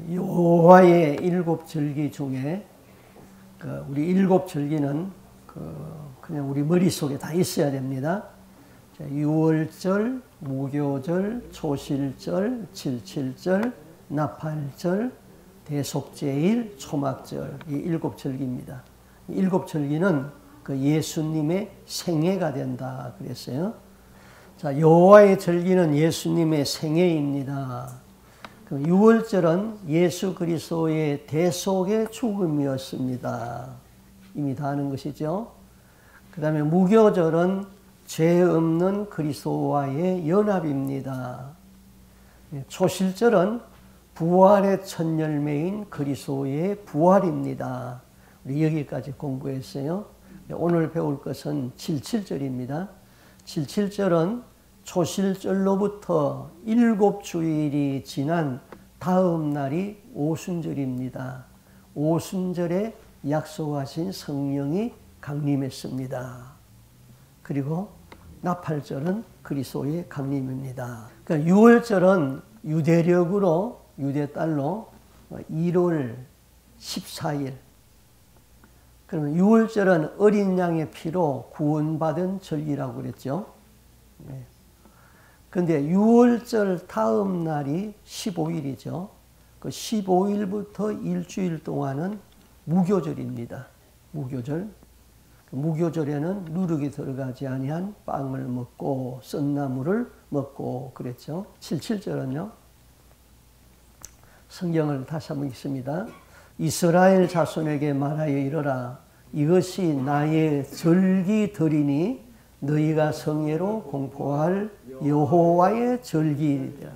여호와의 일곱 절기 중에 우리 일곱 절기는 그냥 우리 머릿속에 다 있어야 됩니다. 유월절, 무교절, 초실절, 칠칠절, 나팔절, 대속제일, 초막절, 이 일곱 절기입니다. 이 일곱 절기는 예수님의 생애가 된다 그랬어요. 자, 여호와의 절기는 예수님의 생애입니다. 유월절은 예수 그리스도의 대속의 죽음이었습니다. 이미 다 아는 것이죠. 그 다음에 무교절은 죄 없는 그리스도와의 연합입니다. 초실절은 부활의 첫 열매인 그리스도의 부활입니다. 우리 여기까지 공부했어요. 오늘 배울 것은 칠칠절입니다. 칠칠절은 초실절로부터 7주일이 지난 다음 날이 오순절입니다. 오순절에 약속하신 성령이 강림했습니다. 그리고 나팔절은 그리스도의 강림입니다. 그러니까 유월절은 유대력으로 유대달로 1월 14일. 그러면 유월절은 어린 양의 피로 구원받은 절기라고 그랬죠. 그런데 유월절 다음 날이 15일이죠. 그 15일부터 일주일 동안은 무교절입니다. 무교절. 무교절에는 누룩이 들어가지 아니한 빵을 먹고 썬나물을 먹고 그랬죠. 칠칠절은요. 성경을 다시 한번 읽습니다. 이스라엘 자손에게 말하여 이르라. 이것이 나의 절기들이니 너희가 성회로 공포할 여호와의 절기이라.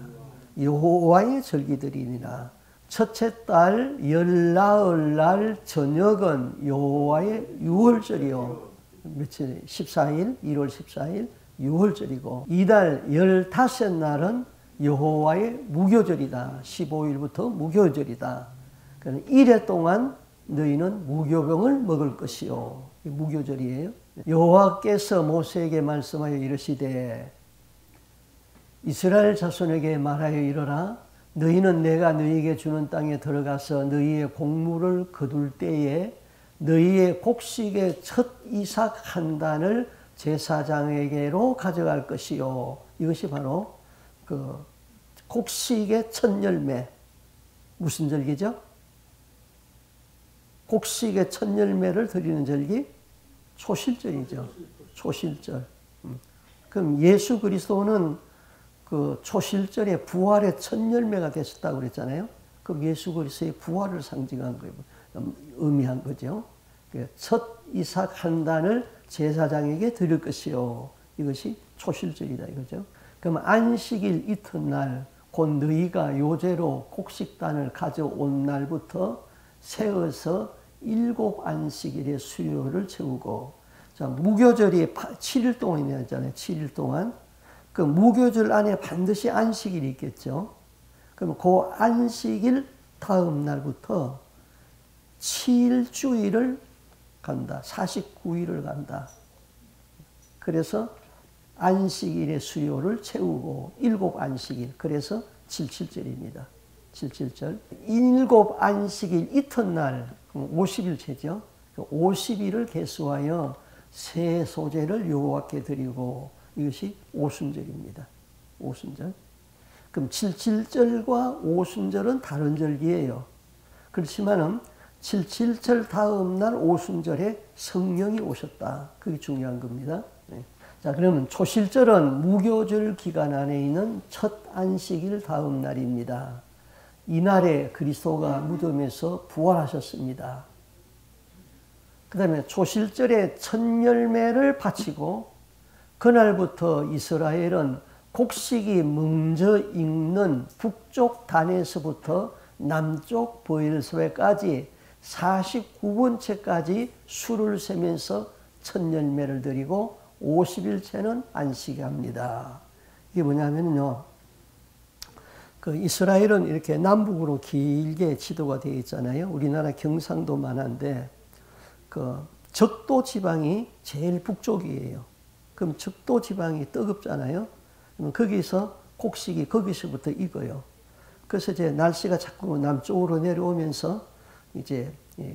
여호와의 절기들이니라. 첫째 달 열나흘 날 저녁은 여호와의 유월절이요. 며칠? 14일, 1월 14일 유월절이고 이달 15날은 여호와의 무교절이다. 15일부터 무교절이다. 그러니까 1회 동안 너희는 무교병을 먹을 것이요. 무교절이에요. 여호와께서 모세에게 말씀하여 이르시되 이스라엘 자손에게 말하여 이르라. 너희는 내가 너희에게 주는 땅에 들어가서 너희의 곡물을 거둘 때에 너희의 곡식의 첫 이삭 한 단을 제사장에게로 가져갈 것이요. 이것이 바로 곡식의 첫 열매. 무슨 절기죠? 곡식의 첫 열매를 드리는 절기? 초실절이죠. 초실절. 그럼 예수 그리스도는 초실절에 부활의 첫 열매가 되셨다고 그랬잖아요. 그럼 예수 그리스도의 부활을 상징한 거예요. 의미한 거죠. 첫 이삭 한 단을 제사장에게 드릴 것이요. 이것이 초실절이다 이거죠. 그럼 안식일 이튿날 곧 너희가 요제로 곡식단을 가져온 날부터 세어서 7 안식일의 수요를 채우고, 자, 무교절이 7일 동안이잖아요. 7일 동안. 그 무교절 안에 반드시 안식일이 있겠죠. 그럼 그 안식일 다음 날부터 7주일을 간다. 49일을 간다. 그래서 안식일의 수요를 채우고 7 안식일. 그래서 77절입니다. 77절. 7 안식일 이튿날 50일째죠. 50일을 계수하여 새 소재를 여호와께 드리고 이것이 오순절입니다. 오순절. 그럼 77절과 오순절은 다른 절기예요. 그렇지만은 77절 다음 날 오순절에 성령이 오셨다. 그게 중요한 겁니다. 네. 자, 그러면 초실절은 무교절 기간 안에 있는 첫 안식일 다음 날입니다. 이날에 그리스도가 무덤에서 부활하셨습니다. 그 다음에 초실절에 첫 열매를 바치고 그날부터 이스라엘은 곡식이 먼저 익는 북쪽 단에서부터 남쪽 보엘세바까지 49번째까지 수를 세면서 첫 열매를 드리고 50일째는 안식합니다. 이게 뭐냐면요. 이스라엘은 이렇게 남북으로 길게 지도가 되어 있잖아요. 우리나라 경상도만한데 적도 지방이 제일 북쪽이에요. 그럼 적도 지방이 뜨겁잖아요. 그럼 거기서 곡식이 거기서부터 익어요. 그래서 이제 날씨가 자꾸 남쪽으로 내려오면서 이제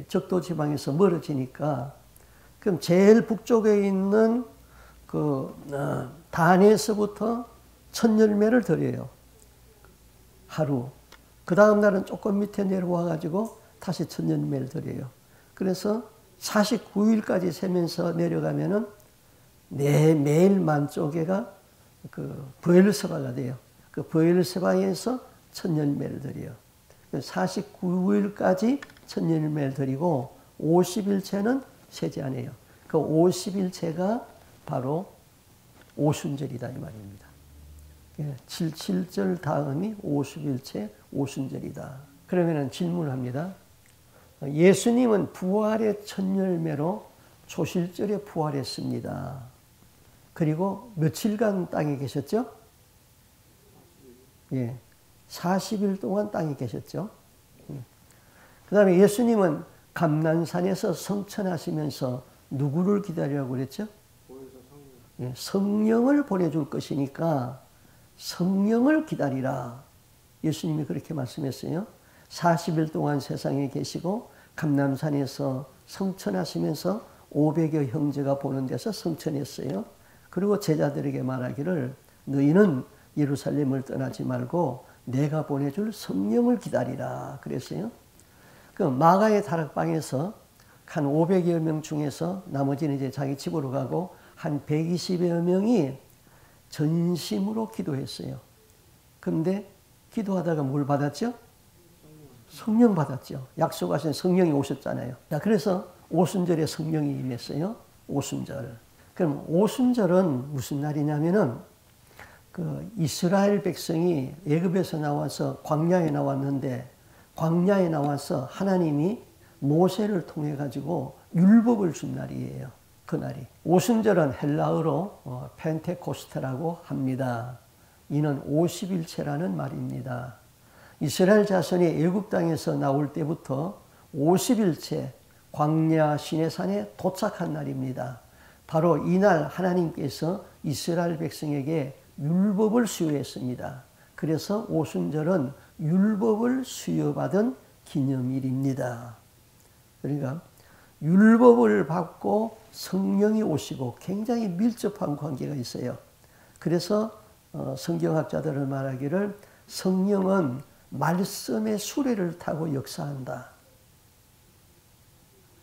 적도 지방에서 멀어지니까 그럼 제일 북쪽에 있는 그 단에서부터 첫 열매를 드려요. 하루. 그 다음 날은 조금 밑에 내려와 가지고 다시 첫 열매를 드려요. 그래서 49일까지 세면서 내려가면은 매일 만조개가 그 브엘세바가 돼요. 그 브엘세바에서 첫 열매를 드려요. 49일까지 첫 열매를 드리고 50일째는 세지 않아요. 그 50일째가 바로 오순절이다 이 말입니다. 7절 다음이 50일째 오순절이다. 그러면 질문을 합니다. 예수님은 부활의 첫 열매로 초실절에 부활했습니다. 그리고 며칠간 땅에 계셨죠? 예, 40일 동안 땅에 계셨죠. 그 다음에 예수님은 감난산에서 성천하시면서 누구를 기다리라고 그랬죠? 예, 성령을 보내줄 것이니까 성령을 기다리라. 예수님이 그렇게 말씀했어요. 40일 동안 세상에 계시고 감남산에서 성천하시면서 500여 형제가 보는 데서 성천했어요. 그리고 제자들에게 말하기를 너희는 예루살렘을 떠나지 말고 내가 보내줄 성령을 기다리라 그랬어요. 그 마가의 다락방에서 한 500여 명 중에서 나머지는 이제 자기 집으로 가고 한 120여 명이 전심으로 기도했어요. 그런데 기도하다가 뭘 받았죠? 성령 받았죠. 약속하신 성령이 오셨잖아요. 자, 그래서 오순절에 성령이 임했어요. 오순절. 그럼 오순절은 무슨 날이냐면은 그 이스라엘 백성이 애굽에서 나와서 광야에 나왔는데 광야에 나와서 하나님이 모세를 통해 가지고 율법을 준 날이에요. 그 날이. 오순절은 헬라어로 펜테코스테라고 합니다. 이는 50일째라는 말입니다. 이스라엘 자손이 애굽 땅에서 나올 때부터 50일째 광야 시내산에 도착한 날입니다. 바로 이날 하나님께서 이스라엘 백성에게 율법을 수여했습니다. 그래서 오순절은 율법을 수여받은 기념일입니다. 그러니까 율법을 받고 성령이 오시고 굉장히 밀접한 관계가 있어요. 그래서 성경학자들은 말하기를 성령은 말씀의 수레를 타고 역사한다.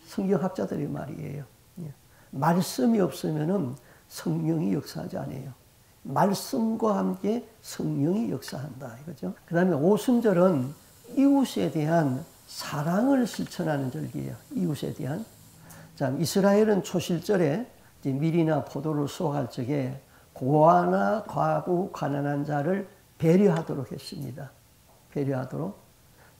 성경학자들의 말이에요. 말씀이 없으면 성령이 역사하지 않아요. 말씀과 함께 성령이 역사한다. 이거죠. 그 다음에 오순절은 이웃에 대한 사랑을 실천하는 절기예요. 이웃에 대한. 자, 이스라엘은 초실절에 밀이나 포도를 수확할 적에 고아나 과부, 가난한 자를 배려하도록 했습니다. 배려하도록.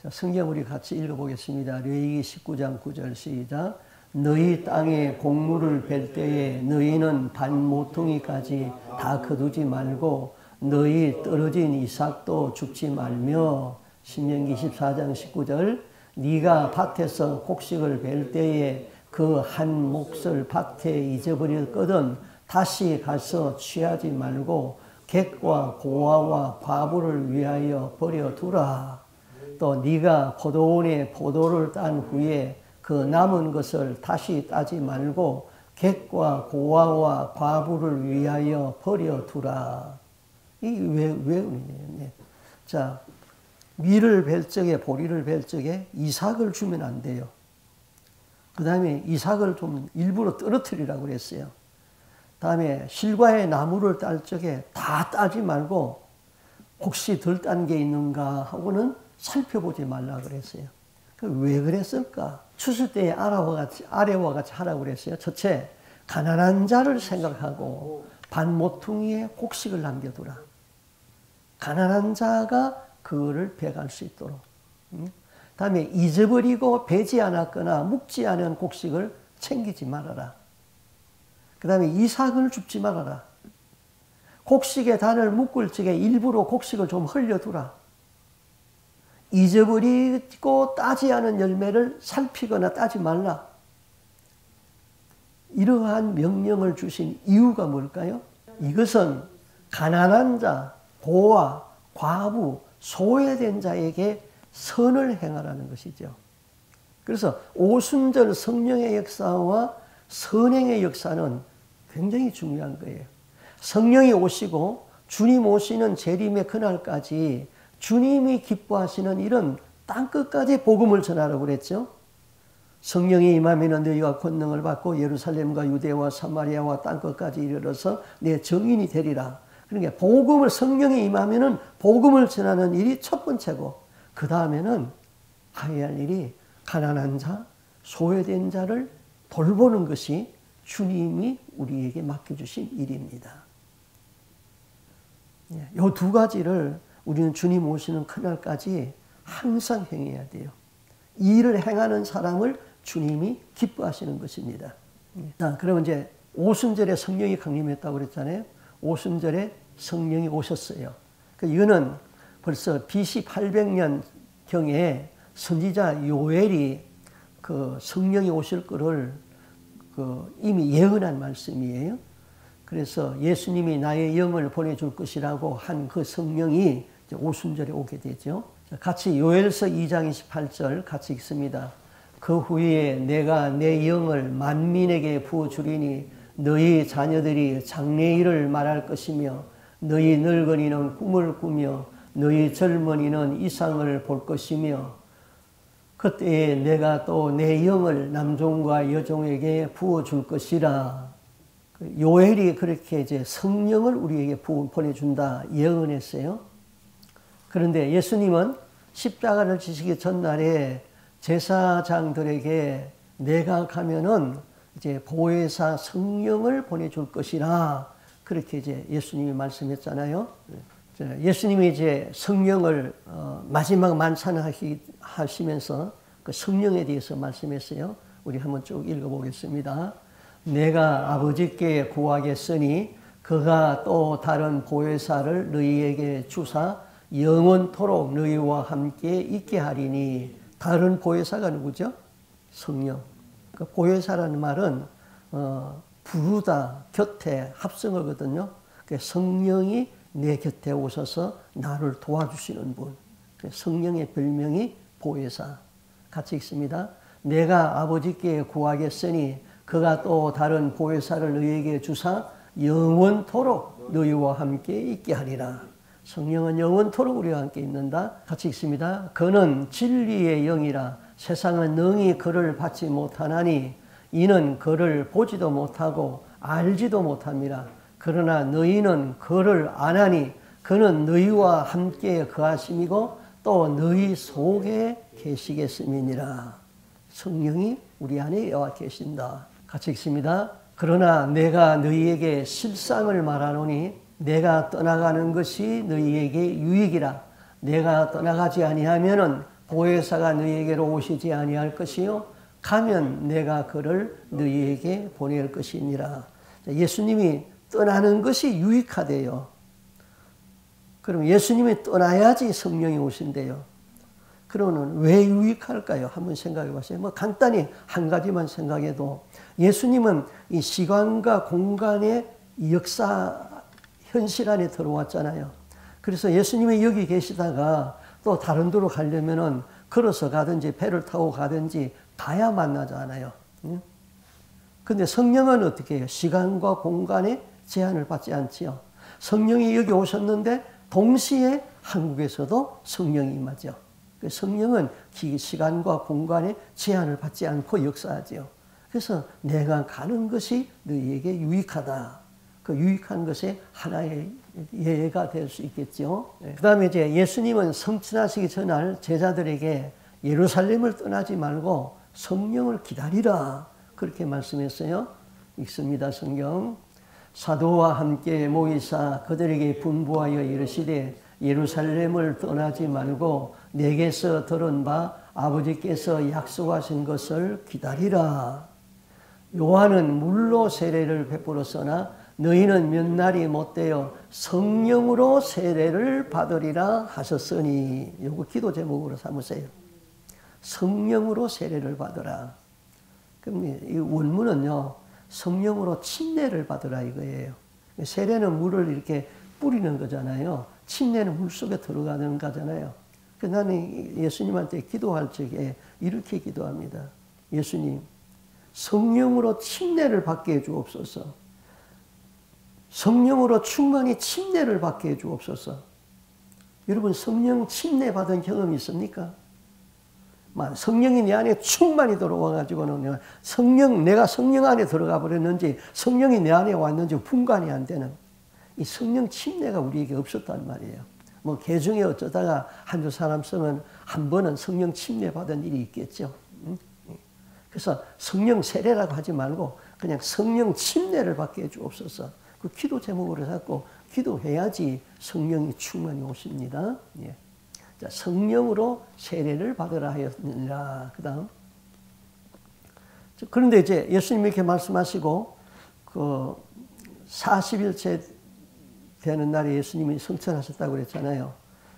자, 성경 우리 같이 읽어보겠습니다. 레위기 19장 9절 시작. 너희 땅에 곡물을 벨 때에 너희는 반 모퉁이까지 다 거두지 말고 너희 떨어진 이삭도 줍지 말며. 신명기 14장 19절. 네가 밭에서 곡식을 벨 때에 그 한 몫을 밭에 잊어버렸거든 다시 가서 취하지 말고 객과 고아와 과부를 위하여 버려두라. 또 네가 포도원에 포도를 딴 후에 그 남은 것을 다시 따지 말고 객과 고아와 과부를 위하여 버려두라. 이게 왜 의미예요? 자, 밀을 벨 적에, 보리를 벨 적에 이삭을 주면 안 돼요. 그 다음에 이삭을 좀 일부러 떨어뜨리라고 그랬어요. 다음에 실과의 나무를 딸 적에 다 따지 말고 혹시 덜 딴 게 있는가 하고는 살펴보지 말라 그랬어요. 왜 그랬을까? 추수 때에 아래와 같이 하라고 그랬어요. 첫째, 가난한 자를 생각하고 반 모퉁이에 곡식을 남겨두라. 가난한 자가 그거를 배갈 수 있도록. 다음에 잊어버리고 배지 않았거나 묵지 않은 곡식을 챙기지 말아라. 그 다음에 이삭을 줍지 말아라. 곡식의 단을 묶을 적에 일부러 곡식을 좀 흘려두라. 잊어버리고 따지 않은 열매를 살피거나 따지 말라. 이러한 명령을 주신 이유가 뭘까요? 이것은 가난한 자, 고아, 과부, 소외된 자에게 선을 행하라는 것이죠. 그래서 오순절 성령의 역사와 선행의 역사는 굉장히 중요한 거예요. 성령이 오시고 주님 오시는 재림의 그날까지 주님이 기뻐하시는 이런 땅끝까지 복음을 전하라고 그랬죠. 성령이 임하면 너희가 권능을 받고 예루살렘과 유대와 사마리아와 땅끝까지 이르러서 내 증인이 되리라. 그러니까 복음을, 성령이 임하면 복음을 전하는 일이 첫 번째고, 그 다음에는 해야 할 일이 가난한 자, 소외된 자를 돌보는 것이 주님이 우리에게 맡겨주신 일입니다. 이 두 가지를 우리는 주님 오시는 그날까지 항상 행해야 돼요. 이 일을 행하는 사람을 주님이 기뻐하시는 것입니다. 자, 그러면 이제 오순절에 성령이 강림했다고 그랬잖아요. 오순절에 성령이 오셨어요. 이거는 벌써 BC 800년경에 선지자 요엘이 그 성령이 오실 거를 이미 예언한 말씀이에요. 그래서 예수님이 나의 영을 보내줄 것이라고 한 그 성령이 오순절에 오게 되죠. 같이 요엘서 2장 28절 같이 읽습니다. 그 후에 내가 내 영을 만민에게 부어주리니 너희 자녀들이 장래일을 말할 것이며 너희 늙은이는 꿈을 꾸며 너희 젊은이는 이상을 볼 것이며 그때에 내가 또 내 영을 남종과 여종에게 부어줄 것이라. 요엘이 그렇게 이제 성령을 우리에게 보내준다 예언했어요. 그런데 예수님은 십자가를 지시기 전날에 제사장들에게 내가 가면은 이제 보혜사 성령을 보내줄 것이라 그렇게 이제 예수님이 말씀했잖아요. 예수님이 이제 성령을 마지막 만찬을 하시면서 그 성령에 대해서 말씀했어요. 우리 한번 쭉 읽어보겠습니다. 내가 아버지께 구하겠으니 그가 또 다른 보혜사를 너희에게 주사 영원토록 너희와 함께 있게 하리니. 다른 보혜사가 누구죠? 성령. 그 보혜사라는 말은 부르다, 곁에 합성어거든요. 성령이 내 곁에 오셔서 나를 도와주시는 분. 성령의 별명이 보혜사. 같이 읽습니다. 내가 아버지께 구하겠으니 그가 또 다른 보혜사를 너희에게 주사 영원토록 너희와 함께 있게 하리라. 성령은 영원토록 우리와 함께 있는다. 같이 읽습니다. 그는 진리의 영이라 세상은 능히 그를 받지 못하나니 이는 그를 보지도 못하고 알지도 못함이라. 그러나 너희는 그를 아나니 그는 너희와 함께 거하심이고 또 너희 속에 계시겠음이니라. 성령이 우리 안에 와 계신다. 같이 읽습니다. 그러나 내가 너희에게 실상을 말하노니 내가 떠나가는 것이 너희에게 유익이라. 내가 떠나가지 아니하면은 보혜사가 너희에게로 오시지 아니할 것이요 가면 내가 그를 너희에게 보낼 것이니라. 예수님이 떠나는 것이 유익하대요. 그럼 예수님이 떠나야지 성령이 오신대요. 그러면 왜 유익할까요? 한번 생각해 보세요. 간단히 한 가지만 생각해도 예수님은 이 시간과 공간의 역사 현실 안에 들어왔잖아요. 그래서 예수님이 여기 계시다가 또 다른 데로 가려면은 걸어서 가든지 배를 타고 가든지 가야 만나잖아요. 근데 성령은 어떻게 해요? 시간과 공간에 제한을 받지 않지요. 성령이 여기 오셨는데 동시에 한국에서도 성령이 임하죠. 성령은 시간과 공간에 제한을 받지 않고 역사하죠. 그래서 내가 가는 것이 너희에게 유익하다. 그 유익한 것의 하나의 예가 될 수 있겠죠. 그 다음에 이제 예수님은 성취하시기 전날 제자들에게 예루살렘을 떠나지 말고 성령을 기다리라. 그렇게 말씀했어요. 읽습니다. 성경. 사도와 함께 모이사 그들에게 분부하여 이르시되 예루살렘을 떠나지 말고 내게서 들은 바 아버지께서 약속하신 것을 기다리라. 요한은 물로 세례를 베풀었으나 너희는 몇 날이 못되어 성령으로 세례를 받으리라 하셨으니. 요거 기도 제목으로 삼으세요. 성령으로 세례를 받으라. 그럼 이 원문은요, 성령으로 침례를 받으라 이거예요. 세례는 물을 이렇게 뿌리는 거잖아요. 침례는 물속에 들어가는 거잖아요. 그래서 나는 예수님한테 기도할 적에 이렇게 기도합니다. 예수님, 성령으로 침례를 받게 해 주옵소서. 성령으로 충만히 침례를 받게 해 주옵소서. 여러분, 성령 침례 받은 경험이 있습니까? 성령이 내 안에 충만히 들어와가지고는 내가 성령 안에 들어가 버렸는지 성령이 내 안에 왔는지 분간이 안 되는 이 성령 침례가 우리에게 없었단 말이에요. 개중에 어쩌다가 한두 사람 쓰면 한 번은 성령 침례 받은 일이 있겠죠. 그래서 성령 세례라고 하지 말고 그냥 성령 침례를 받게 해 주옵소서. 그 기도 제목으로 잡고 기도해야지 성령이 충만히 오십니다. 예. 자, 성령으로 세례를 받으라 하였느니라. 그 다음. 그런데 이제 예수님이 이렇게 말씀하시고, 40일째 되는 날에 예수님이 성천하셨다고 그랬잖아요.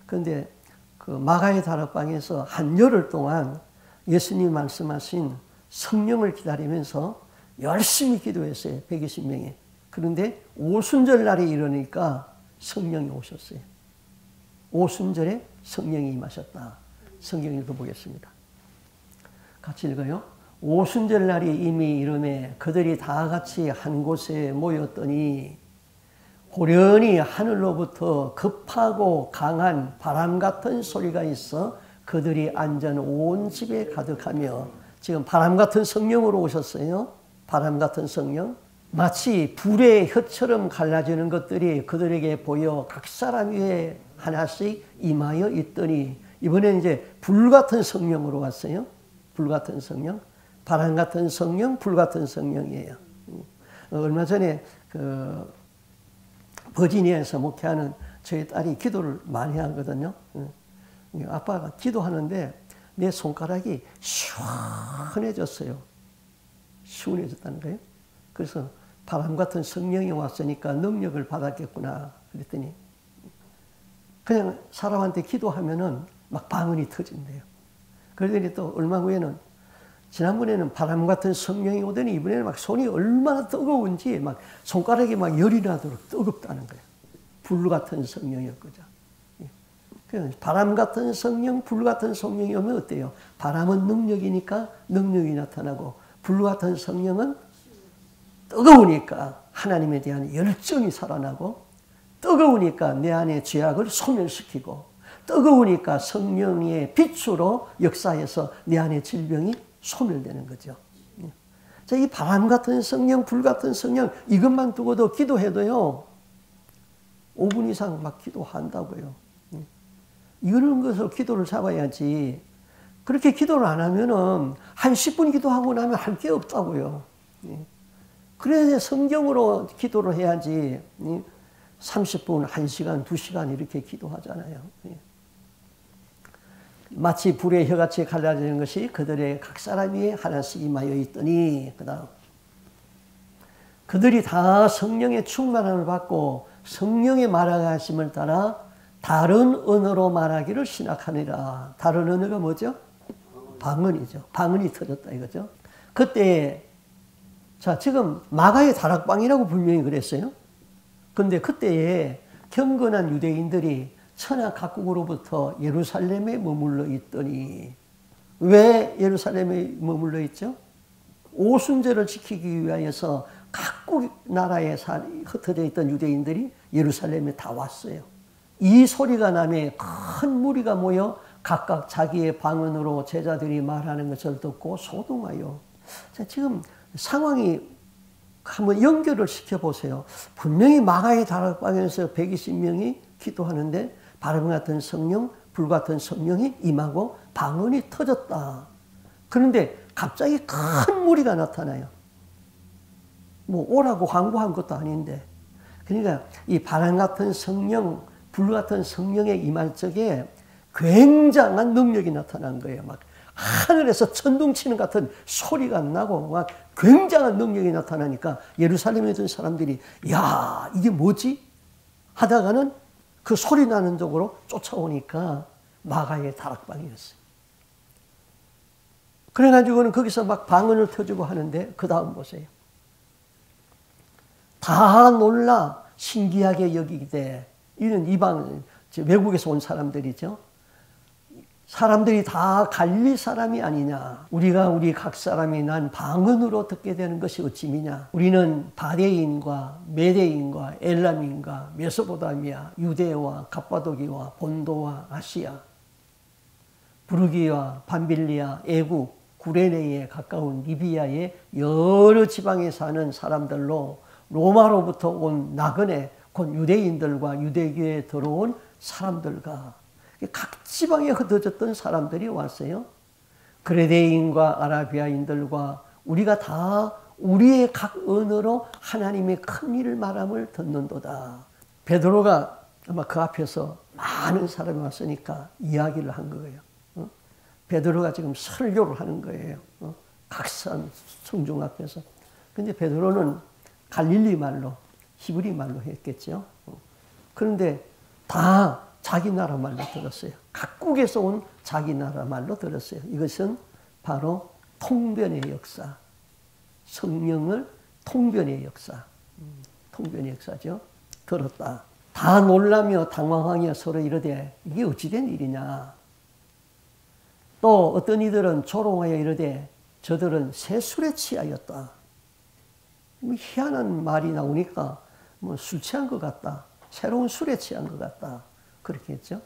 그런데 그 마가의 다락방에서 한 열흘 동안 예수님이 말씀하신 성령을 기다리면서 열심히 기도했어요. 120명이. 그런데 오순절 날이 이르니까 성령이 오셨어요. 오순절에 성령이 임하셨다. 성경 읽어보겠습니다. 같이 읽어요. 오순절 날이 이미 이르매 그들이 다 같이 한 곳에 모였더니 호련히 하늘로부터 급하고 강한 바람 같은 소리가 있어 그들이 앉은 온 집에 가득하며, 지금 바람 같은 성령으로 오셨어요. 바람 같은 성령. 마치 불의 혀처럼 갈라지는 것들이 그들에게 보여 각 사람 위에 하나씩 임하여 있더니, 이번엔 이제 불 같은 성령으로 왔어요. 불 같은 성령. 바람 같은 성령, 불 같은 성령이에요. 얼마 전에 버지니아에서 목회하는 저희 딸이 기도를 많이 하거든요. 아빠가 기도하는데 내 손가락이 시원해졌어요. 시원해졌다는 거예요. 그래서 바람 같은 성령이 왔으니까 능력을 받았겠구나 그랬더니, 그냥 사람한테 기도하면은 막 방언이 터진대요. 그러더니 또 얼마 후에는, 지난번에는 바람 같은 성령이 오더니 이번에는 막 손이 얼마나 뜨거운지 막 손가락이 막 열이 나도록 뜨겁다는 거예요. 불 같은 성령이었거죠. 바람 같은 성령, 불 같은 성령이 오면 어때요? 바람은 능력이니까 능력이 나타나고, 불 같은 성령은 뜨거우니까 하나님에 대한 열정이 살아나고, 뜨거우니까 내 안에 죄악을 소멸시키고, 뜨거우니까 성령의 빛으로 역사해서 내 안에 질병이 소멸되는 거죠. 자, 이 바람 같은 성령, 불 같은 성령, 이것만 두고도 기도해도요, 5분 이상 막 기도한다고요. 이런 것을 기도를 잡아야지. 그렇게 기도를 안 하면은 한 10분 기도하고 나면 할 게 없다고요. 그래야 성경으로 기도를 해야지. 30분, 1시간, 2시간 이렇게 기도하잖아요. 마치 불의 혀같이 갈라지는 것이 그들의 각 사람 위에 하나씩 임하여 있더니, 그 다음 그들이 다 성령의 충만함을 받고 성령의 말하심을 따라 다른 언어로 말하기를 시작하니라. 다른 언어가 뭐죠? 방언이죠. 방언이 터졌다 이거죠. 그때, 자, 지금 마가의 다락방이라고 분명히 그랬어요. 근데 그때에 경건한 유대인들이 천하 각국으로부터 예루살렘에 머물러 있더니, 왜 예루살렘에 머물러 있죠? 오순절을 지키기 위하여서 각국 나라에 흩어져 있던 유대인들이 예루살렘에 다 왔어요. 이 소리가 나매 큰 무리가 모여 각각 자기의 방언으로 제자들이 말하는 것을 듣고 소동하여. 자, 지금 상황이 한번 연결을 시켜보세요. 분명히 마가의 다락방에서 120명이 기도하는데 바람 같은 성령, 불 같은 성령이 임하고 방언이 터졌다. 그런데 갑자기 큰 무리가 나타나요. 뭐 오라고 광고한 것도 아닌데. 그러니까 이 바람 같은 성령, 불 같은 성령에 임할 적에 굉장한 능력이 나타난 거예요. 막 하늘에서 천둥치는 같은 소리가 나고 막 굉장한 능력이 나타나니까 예루살렘에 있던 사람들이, 야, 이게 뭐지? 하다가는 그 소리 나는 쪽으로 쫓아오니까 마가의 다락방이었어요. 그래가지고는 거기서 막 방언을 터주고 하는데, 그 다음 보세요. 다 놀라 신기하게 여기되, 이런 이방 외국에서 온 사람들이죠. 사람들이 다 갈릴 사람이 아니냐. 우리가 우리 각 사람이 난 방언으로 듣게 되는 것이 어찌미냐. 우리는 바데인과 메데인과 엘람인과 메소포타미아, 유대와 갑바도기와 본도와 아시아, 부르기와 밤빌리아, 애국, 구레네에 가까운 리비아의 여러 지방에 사는 사람들로 로마로부터 온 나그네, 곧 유대인들과 유대교에 들어온 사람들과 각 지방에 흩어졌던 사람들이 왔어요. 그레데인과 아라비아인들과 우리가 다 우리의 각 언어로 하나님의 큰 일을 말함을 듣는도다. 베드로가 아마 그 앞에서 많은 사람이 왔으니까 이야기를 한 거예요. 베드로가 지금 설교를 하는 거예요. 각산 성중 앞에서. 근데 베드로는 갈릴리 말로, 히브리 말로 했겠죠. 그런데 다 자기 나라 말로 들었어요. 각국에서 온 자기 나라 말로 들었어요. 이것은 바로 통변의 역사. 성령을 통변의 역사. 통변의 역사죠. 들었다. 다 놀라며 당황하며 서로 이르되 이게 어찌된 일이냐. 또 어떤 이들은 조롱하여 이르되 저들은 새 술에 취하였다. 희한한 말이 나오니까 술 취한 것 같다. 새로운 술에 취한 것 같다. 그렇게 했죠.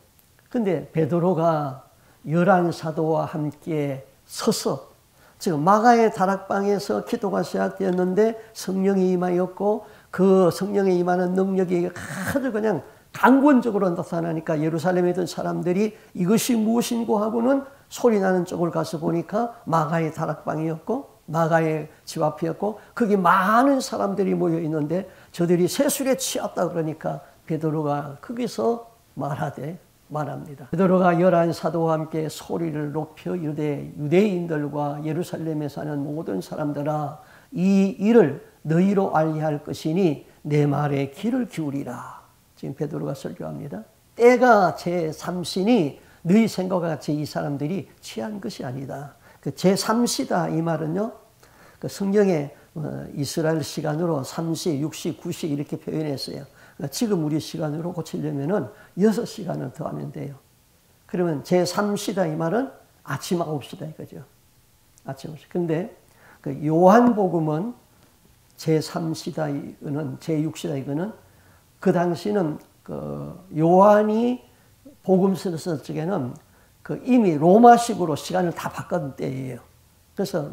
근데 베드로가 11사도와 함께 서서 지금 마가의 다락방에서 기도가 시작되었는데 성령이 임하였고 그 성령이 임하는 능력이 아주 그냥 강권적으로 나타나니까 예루살렘에 있던 사람들이 이것이 무엇인고 하고는 소리 나는 쪽을 가서 보니까 마가의 다락방이었고 마가의 집 앞이었고 거기 많은 사람들이 모여 있는데 저들이 새술에 취했다 그러니까 베드로가 거기서 말합니다. 베드로가 11사도와 함께 소리를 높여 이르되 유대인들과 예루살렘에 사는 모든 사람들아 이 일을 너희로 알게 할 것이니 내 말에 귀를 기울이라. 지금 베드로가 설교합니다. 때가 제3시니 너희 생각과 같이 이 사람들이 취한 것이 아니다. 그 제3시다 이 말은요. 그 성경에 이스라엘 시간으로 3시, 6시, 9시 이렇게 표현했어요. 그러니까 지금 우리 시간으로 고치려면은 6시간을 더하면 돼요. 그러면 제3시다 이 말은 아침 9시다 이거죠. 아침 9시. 근데 그 요한복음은 제3시다 이거는 제6시다 이거는 그 당시는 그 요한이 복음서를 썼을 적에는 그 이미 로마식으로 시간을 다 바꾼 때예요. 그래서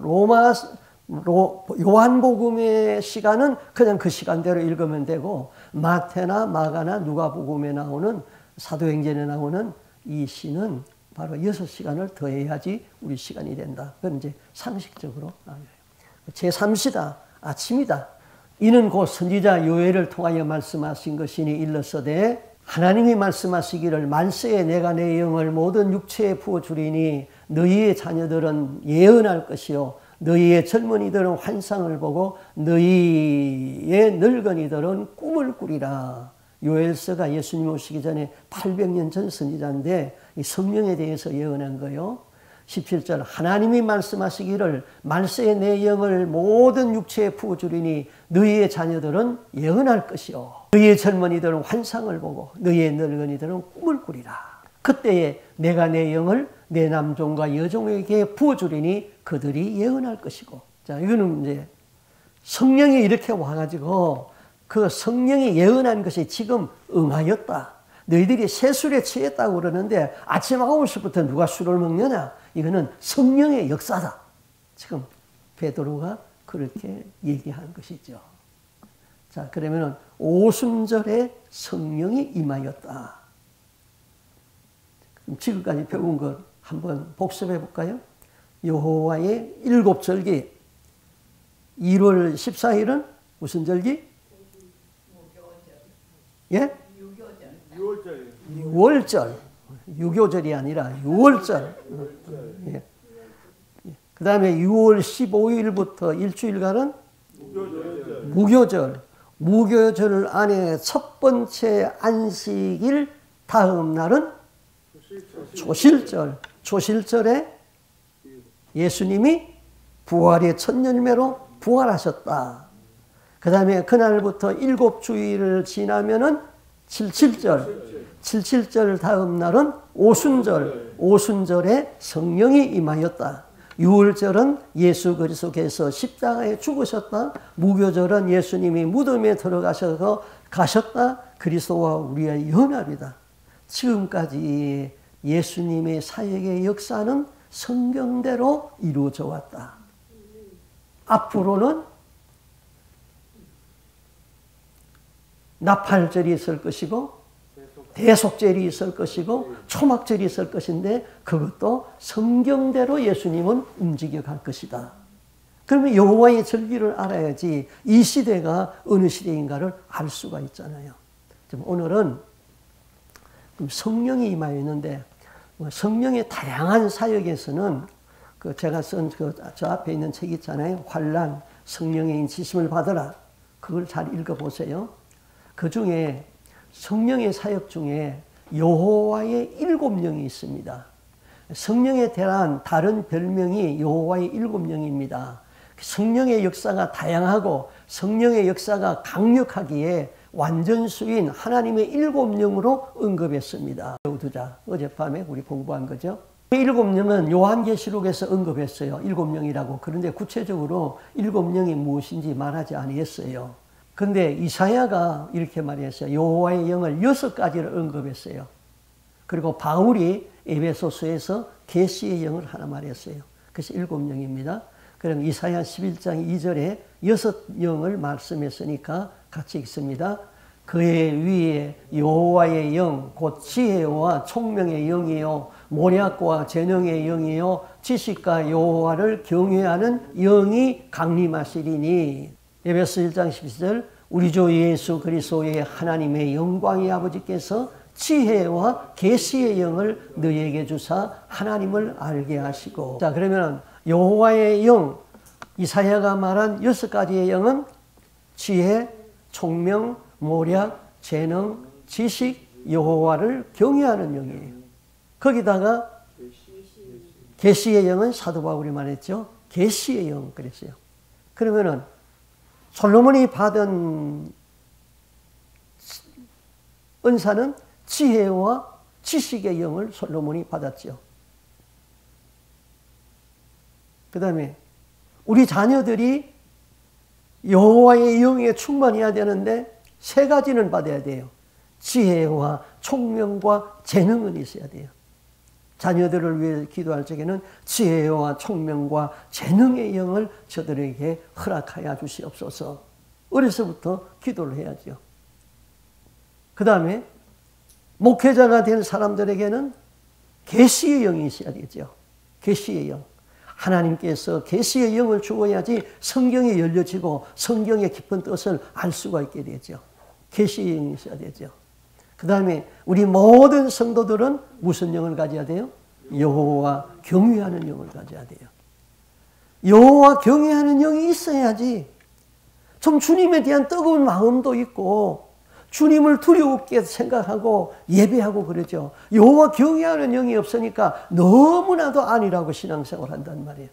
요한복음의 시간은 그냥 그 시간대로 읽으면 되고 마태나 마가나 누가복음에 나오는 사도행전에 나오는 이 시는 바로 6시간을 더해야지 우리 시간이 된다. 그건 이제 상식적으로 제3시다. 아침이다. 이는 곧 선지자 요엘을 통하여 말씀하신 것이니 일러서되 하나님이 말씀하시기를 말세에 내가 내 영을 모든 육체에 부어주리니 너희의 자녀들은 예언할 것이요 너희의 젊은이들은 환상을 보고 너희의 늙은이들은 꿈을 꾸리라. 요엘서가 예수님 오시기 전에 800년 전 선지자인데 이 성령에 대해서 예언한 거예요. 17절 하나님이 말씀하시기를 말세에 내 영을 모든 육체에 부어주리니 너희의 자녀들은 예언할 것이요 너희의 젊은이들은 환상을 보고 너희의 늙은이들은 꿈을 꾸리라. 그때에 내가 내 영을 내 남종과 여종에게 부어주리니 그들이 예언할 것이고. 자, 이거는 이제 성령이 이렇게 와가지고 그 성령이 예언한 것이 지금 응하였다. 너희들이 새술에 취했다고 그러는데 아침 9시부터 누가 술을 먹느냐? 이거는 성령의 역사다. 지금 베드로가 그렇게 얘기한 것이죠. 자, 그러면은 오순절에 성령이 임하였다. 그럼 지금까지 배운 걸 한번 복습해 볼까요? 여호와의 7절기 1월 14일은 무슨 절기? 예? 6월절. 유교절이 아니라 6월절. 예. 그 다음에 6월 15일부터 일주일간은 무교절. 무교절 안에 첫 번째 안식일 다음 날은 초실절. 초실절에 예수님이 부활의 첫 열매로 부활하셨다. 그 다음에 그날부터 7주일을 지나면은 77절. 77절 다음 날은 오순절, 오순절에 성령이 임하였다. 유월절은 예수 그리스도께서 십자가에 죽으셨다. 무교절은 예수님이 무덤에 들어가셔서 가셨다. 그리스도와 우리의 연합이다. 지금까지 예수님의 사역의 역사는 성경대로 이루어져 왔다. 앞으로는 나팔절이 있을 것이고 대속절이 있을 것이고 초막절이 있을 것인데 그것도 성경대로 예수님은 움직여 갈 것이다. 그러면 여호와의 절기를 알아야지 이 시대가 어느 시대인가를 알 수가 있잖아요. 오늘은 성령이 임하여 있는데 성령의 다양한 사역에서는 제가 쓴 저 앞에 있는 책 있잖아요. 환난, 성령의 인치심을 받으라. 그걸 잘 읽어보세요. 그 중에 성령의 사역 중에 여호와의 7명이 있습니다. 성령에 대한 다른 별명이 여호와의 7명입니다. 성령의 역사가 다양하고 성령의 역사가 강력하기에 완전수인 하나님의 7명으로 언급했습니다. 두자 어젯밤에 우리 공부한 거죠. 7명은 요한계시록에서 언급했어요. 7명이라고. 그런데 구체적으로 7명이 무엇인지 말하지 아니했어요. 그런데 이사야가 이렇게 말했어요. 여호와의 영을 6가지를 언급했어요. 그리고 바울이 에베소서에서 계시의 영을 하나 말했어요. 그래서 7명입니다. 그럼 이사야 11장 2절에 6영을 말씀했으니까 같이 읽습니다. 그의 위에 여호와의 영, 곧 지혜와 총명의 영이요 모략과 재능의 영이요 지식과 여호와를 경외하는 영이 강림하시리니. 에베소 1장 12절 우리 주 예수 그리스도의 하나님의 영광의 아버지께서 지혜와 계시의 영을 너희에게 주사 하나님을 알게 하시고. 자, 그러면 여호와의 영, 이사야가 말한 6가지의 영은 지혜, 총명, 모략, 재능, 지식, 여호와를 경외하는 영이에요. 거기다가 계시의 영은 사도 바울이 말했죠. 계시의 영 그랬어요. 그러면은 솔로몬이 받은 은사는 지혜와 지식의 영을 솔로몬이 받았죠. 그 다음에 우리 자녀들이 여호와의 영에 충만해야 되는데 3가지는 받아야 돼요. 지혜와 총명과 재능은 있어야 돼요. 자녀들을 위해 기도할 적에는 지혜와 총명과 재능의 영을 저들에게 허락하여 주시옵소서. 어려서부터 기도를 해야죠. 그 다음에 목회자가 된 사람들에게는 계시의 영이 있어야 되죠. 계시의 영. 하나님께서 계시의 영을 주어야지 성경이 열려지고 성경의 깊은 뜻을 알 수가 있게 되죠. 계시의 영이 있어야 되죠. 그 다음에 우리 모든 성도들은 무슨 영을 가져야 돼요? 여호와 경외하는 영을 가져야 돼요. 여호와 경외하는 영이 있어야지 좀 주님에 대한 뜨거운 마음도 있고 주님을 두렵게 생각하고 예배하고 그러죠. 여호와 경외하는 영이 없으니까 너무나도 아니라고 신앙생활 한단 말이에요.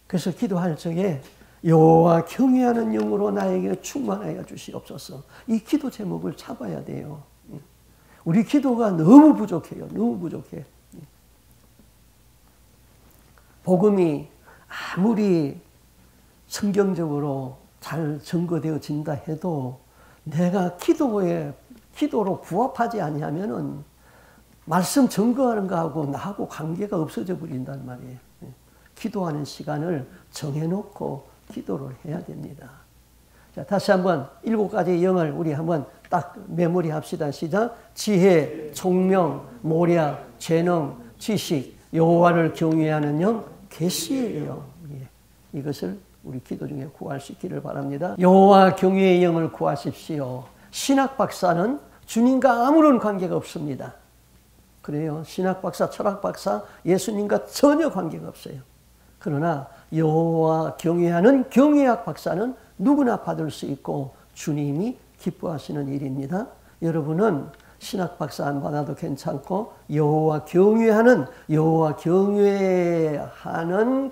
그래서 기도할 적에 여호와 경외하는 영으로 나에게 충만하여 주시옵소서. 이 기도 제목을 잡아야 돼요. 우리 기도가 너무 부족해요. 너무 부족해. 복음이 아무리 성경적으로 잘 증거되어진다 해도 내가 기도로 부합하지 아니하면은 말씀 증거하는 거하고 나하고 관계가 없어져 버린단 말이에요. 기도하는 시간을 정해놓고 기도를 해야 됩니다. 자, 다시 한번 7가지의 영을 우리 한번 딱 메모리 합시다. 시작. 지혜, 총명, 모략, 재능, 지식, 여호와를 경외하는 영, 계시의 영. 이것을 우리 기도 중에 구할 수 있기를 바랍니다. 여호와 경외의 영을 구하십시오. 신학 박사는 주님과 아무런 관계가 없습니다. 그래요. 신학 박사, 철학 박사, 예수님과 전혀 관계가 없어요. 그러나 여호와 경외하는 경외학 박사는 누구나 받을 수 있고 주님이 기뻐하시는 일입니다. 여러분은 신학 박사 안 받아도 괜찮고 여호와 경외하는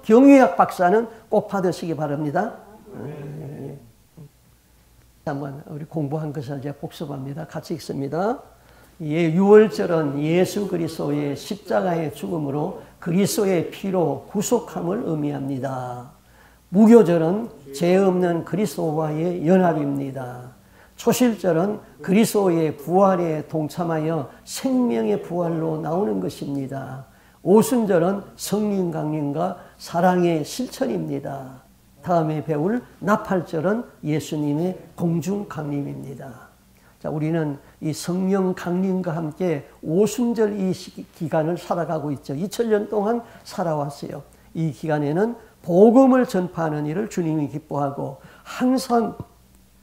경외학 박사는 꼭 받으시기 바랍니다. 한번 우리 공부한 것을 이제 복습합니다. 같이 읽습니다. 유월절은 예수 그리스도의 십자가의 죽음으로 그리스도의 피로 구속함을 의미합니다. 무교절은 죄 없는 그리스도와의 연합입니다. 초실절은 그리스도의 부활에 동참하여 생명의 부활로 나오는 것입니다. 오순절은 성령 강림과 사랑의 실천입니다. 다음에 배울 나팔절은 예수님의 공중 강림입니다. 자, 우리는 이 성령 강림과 함께 오순절 이 기간을 살아가고 있죠. 2000년 동안 살아왔어요. 이 기간에는 복음을 전파하는 일을 주님이 기뻐하고 항상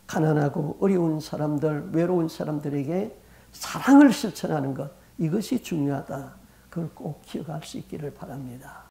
가난하고 어려운 사람들, 외로운 사람들에게 사랑을 실천하는 것, 이것이 중요하다. 그걸 꼭 기억할 수 있기를 바랍니다.